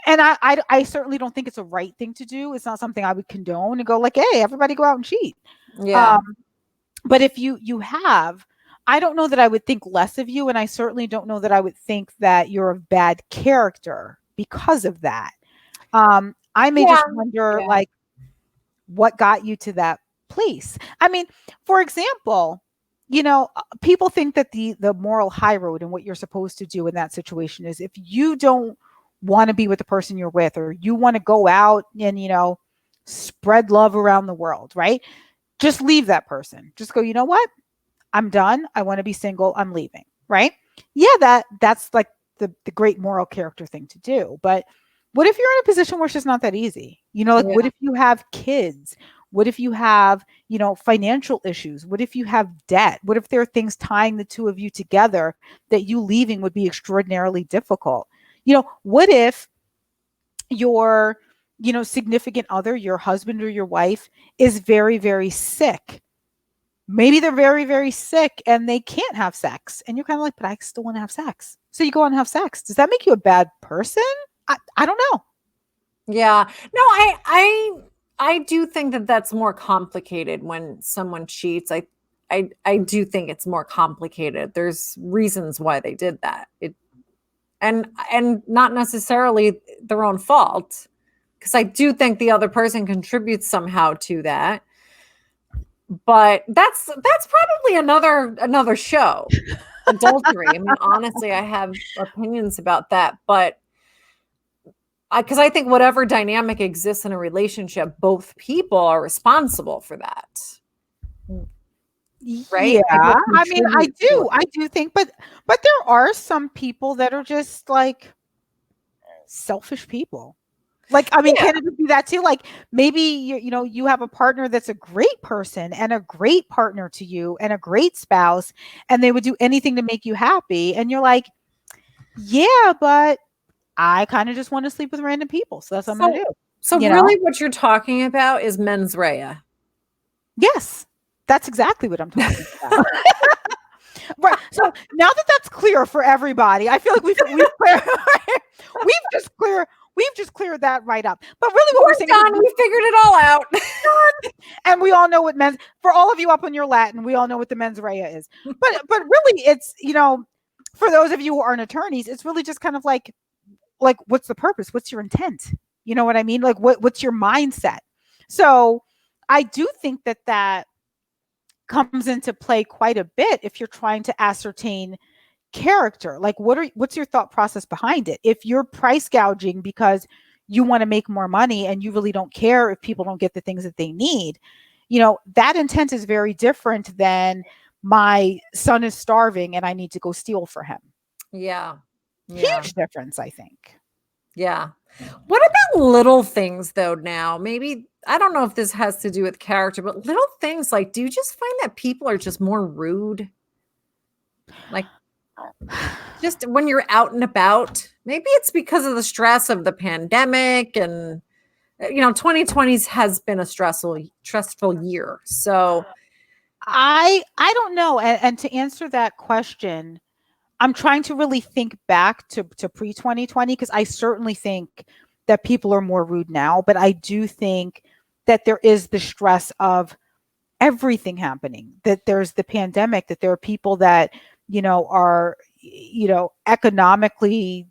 and I certainly don't think it's a right thing to do. It's not something I would condone and go like, hey, everybody go out and cheat. Yeah. Um, but if you have, I don't know that I would think less of you, and I certainly don't know that I would think that you're of bad character because of that. I may Yeah. just wonder, Yeah. like, what got you to that place. I mean, for example, people think that the moral high road and what you're supposed to do in that situation is if you don't want to be with the person you're with, or you want to go out and spread love around the world, right? Just leave that person. Just go, you know what? I'm done. I want to be single. I'm leaving. Right? Yeah, that's like the great moral character thing to do. But what if you're in a position where it's just not that easy? Like what Yeah. if you have kids? What if you have, financial issues? What if you have debt? What if there are things tying the two of you together that you leaving would be extraordinarily difficult? What if your, significant other, your husband or your wife, is very, very sick? Maybe they're very, very sick and they can't have sex. And you're kind of like, but I still want to have sex. So you go and have sex. Does that make you a bad person? I don't know. Yeah. No, I do think that that's more complicated when someone cheats. I do think it's more complicated. There's reasons why they did that. And not necessarily their own fault, because I do think the other person contributes somehow to that. But that's probably another show. Adultery. I mean, honestly, I have opinions about that, but because I think whatever dynamic exists in a relationship, both people are responsible for that, right? Yeah, Like what I mean, I contributes to do, it. I do think, but there are some people that are just like selfish people. Like, I mean, Yeah. can it be that too? Like, maybe you have a partner that's a great person and a great partner to you and a great spouse, and they would do anything to make you happy, and you're like, yeah, but I kind of just want to sleep with random people, so that's what I'm going to So, do. so You know? really, what you're talking about is mens rea. Yes, that's exactly what I'm talking about. Right. So now that that's clear for everybody, I feel like we've just cleared that right up. But really, what we're We're saying done. We figured it all out. and we all know what men's, for all of you up on your Latin, we all know what the mens rea is. But really, it's for those of you who aren't attorneys, it's really just kind of like what's the purpose? What's your intent? You know what I mean? Like what's your mindset? So I do think that comes into play quite a bit if you're trying to ascertain character. Like what's your thought process behind it? If you're price gouging because you want to make more money and you really don't care if people don't get the things that they need, that intent is very different than my son is starving and I need to go steal for him. Yeah. Yeah. Huge difference, I think. Yeah. What about little things though now? Maybe I don't know if this has to do with character, but little things like do you just find that people are just more rude? Like just when you're out and about. Maybe it's because of the stress of the pandemic and 2020 has been a stressful year. So, I don't know. And to answer that question, I'm trying to really think back to pre 2020, because I certainly think that people are more rude now, but I do think that there is the stress of everything happening, that there's the pandemic, that there are people that, are, economically,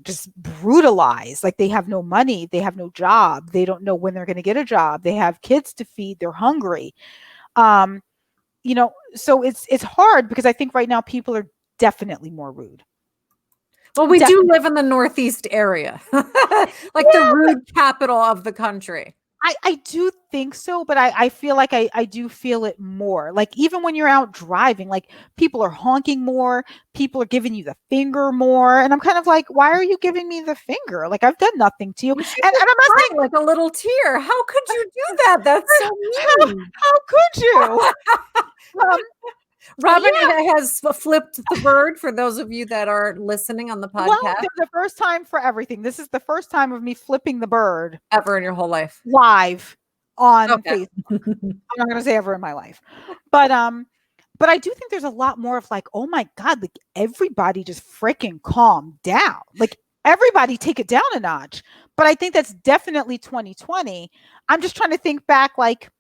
just brutalized. Like they have no money, they have no job, they don't know when they're going to get a job, they have kids to feed, they're hungry. So it's hard because I think right now people are definitely more rude. well, we do Definitely. live in the Northeast area, like the Yeah, rude capital of the country. I do think so, but I feel like I do feel it more. Like even when you're out driving, like people are honking more, people are giving you the finger more. And I'm kind of like, why are you giving me the finger? Like I've done nothing to you. You should And just I'm not cry saying like a little tear. How could you do that? That's so how mean. how could you? Um, but Robin yeah, has flipped the bird for those of you that are listening on the well, podcast there's a first time for everything. This is the first time of me flipping the bird ever in your whole life. live on Okay. Facebook. I'm not gonna say ever in my life. But I do think there's a lot more of like, oh my God, like everybody just freaking calm down. Like everybody take it down a notch. But I think that's definitely 2020. I'm just trying to think back, like,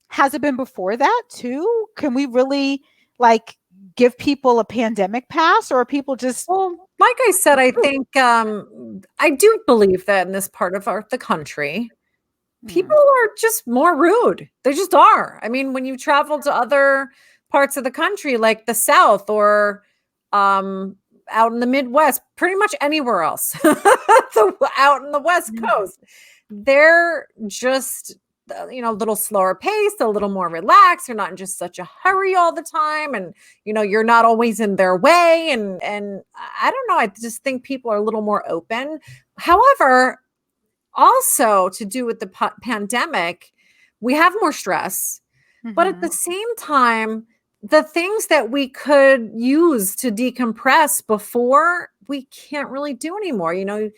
has it been before that too? Can we really like give people a pandemic pass, or are people just Well, like I said, I think I do believe that in this part of the country, hmm, people are just more rude. They just are. I mean, when you travel to other parts of the country, like the South or um, out in the Midwest, pretty much anywhere else, out in the West Coast, they're just a little slower paced, a little more relaxed. You're not in just such a hurry all the time, and you're not always in their way. And I don't know. I just think people are a little more open. However, also to do with the pandemic, we have more stress, but at hmm, the same time, the things that we could use to decompress before, we can't really do anymore. You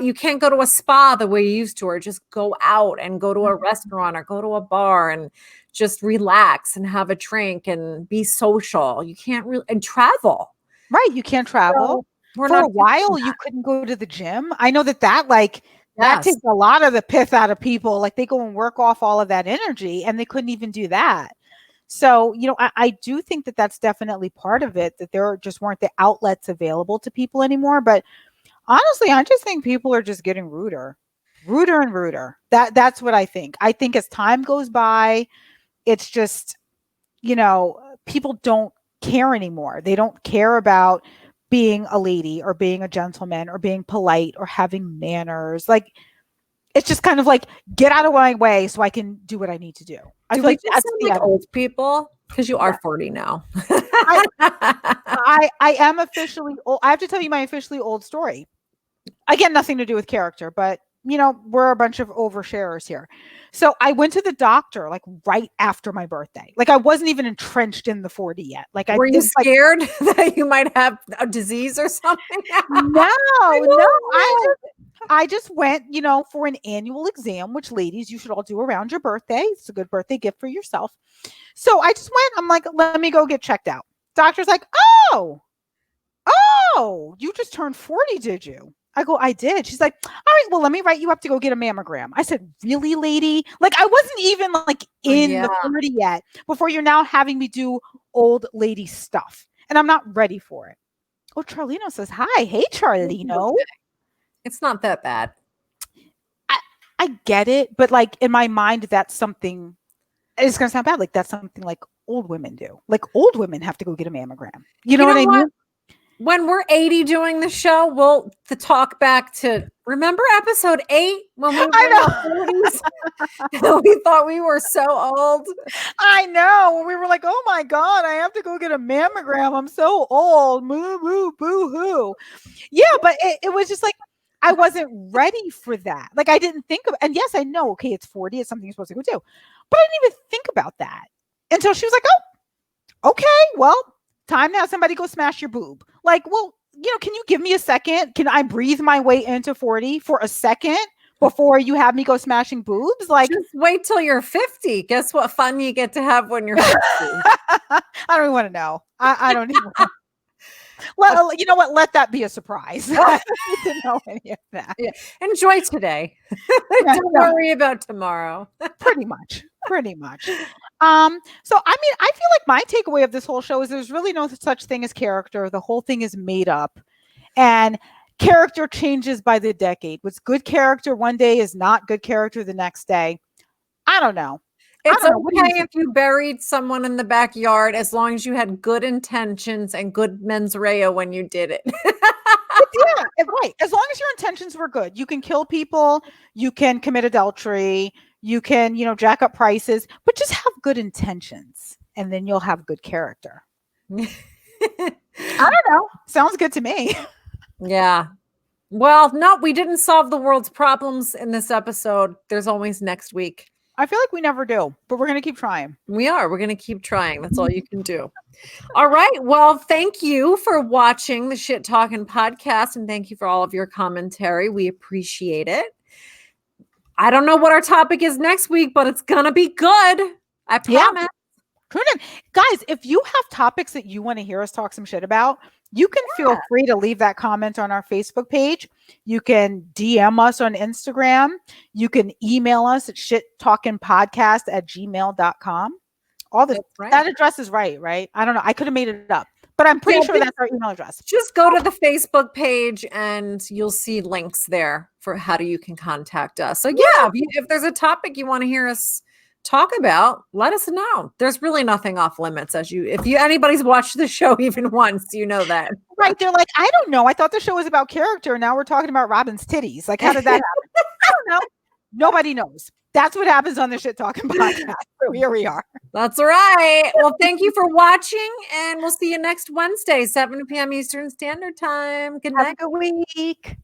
you can't go to a spa the way you used to, or just go out and go to a restaurant or go to a bar and just relax and have a drink and be social. You can't really and travel. right? You can't travel. So we're For not a doing while, you that. couldn't go to the gym. I know that like that Yes. takes a lot of the pith out of people. Like they go and work off all of that energy, and they couldn't even do that. So, I do think that that's definitely part of it, that there just weren't the outlets available to people anymore. But honestly, I just think people are just getting ruder and ruder. That's what I think. I think as time goes by, it's just, people don't care anymore. They don't care about being a lady or being a gentleman or being polite or having manners. Like it's just kind of like get out of my way so I can do what I need to do. I Do feel we like just that's sound the like attitude. old people? Because you are Yeah. 40 now. I I am officially old. I have to tell you my officially old story. Again, nothing to do with character, but we're a bunch of oversharers here. So I went to the doctor like right after my birthday. Like I wasn't even entrenched in the 40 yet. Like I Were you did like scared that you might have a disease or something? no, I no. don't know. I just went, for an annual exam, which ladies you should all do around your birthday. It's a good birthday gift for yourself. So I just went, I'm like, let me go get checked out. Doctor's like, oh, you just turned 40, did you? I go, I did. She's like, all right, well, let me write you up to go get a mammogram. I said, really, lady? Like, I wasn't even like in Yeah. the 40 yet before you're now having me do old lady stuff. And I'm not ready for it. Oh, Charlino says, hi. Hey, Charlino. It's not that bad. I, I get it, but like in my mind, that's something, it's going to sound bad. Like, that's something like old women do. Like, old women have to go get a mammogram. You know You what know I what? mean? When we're 80 doing the show, we'll to talk back to remember episode 8 when we were I in our know. 40s? We thought we were so old. I know. We were like, oh my God, I have to go get a mammogram. I'm so old. Moo, moo, boo hoo. Yeah, but it was just like, I wasn't ready for that. Like, I didn't think of, and yes, I know, okay, it's 40, it's something you're supposed to go do. But I didn't even think about that until she was like, oh, okay, well, time to have somebody go smash your boob. Like, well, can you give me a second? Can I breathe my way into 40 for a second before you have me go smashing boobs? Like, Just wait till you're 50. Guess what fun you get to have when you're 50. I don't even want to know. I don't even. Well, you know what? Let that be a surprise. I don't need to know any of that. Yeah. Enjoy today. Yeah, Don't no, worry about tomorrow. pretty much. Pretty much. So I mean, I feel like my takeaway of this whole show is there's really no such thing as character. The whole thing is made up. And character changes by the decade. What's good character one day is not good character the next day. I don't know. I It's don't know. What do you okay think? if you buried someone in the backyard as long as you had good intentions and good mens rea when you did it. It Right. As long as your intentions were good, you can kill people, you can commit adultery, you can, jack up prices, but just have good intentions and then you'll have good character. I don't know. Sounds good to me. Yeah. Well, no, we didn't solve the world's problems in this episode. There's always next week. I feel like we never do, but we're going to keep trying. We are. We're going to keep trying. That's all you can do. All right. Well, thank you for watching the Shit Talking podcast, and thank you for all of your commentary. We appreciate it. I don't know what our topic is next week, but it's going to be good. I promise. Tune in. Guys, if you have topics that you want to hear us talk some shit about, you can feel free to leave that comment on our Facebook page. You can DM us on Instagram. You can email us at shittalkingpodcast@gmail.com. All this, that address is right? I don't know. I could have made it up, but I'm pretty sure that's our email address. Just go to the Facebook page and you'll see links there for how you can contact us. So if there's a topic you want to hear us talk about, let us know. There's really nothing off limits. If anybody's watched the show even once, you know that. Right. They're like, I don't know. I thought the show was about character. Now we're talking about Robin's titties. Like, how did that happen? I don't know. Nobody knows. That's what happens on the Shit Talking podcast. So here we are. That's right. Well, thank you for watching, and we'll see you next Wednesday, 7 p.m. Eastern Standard Time. Good night. Have a good week.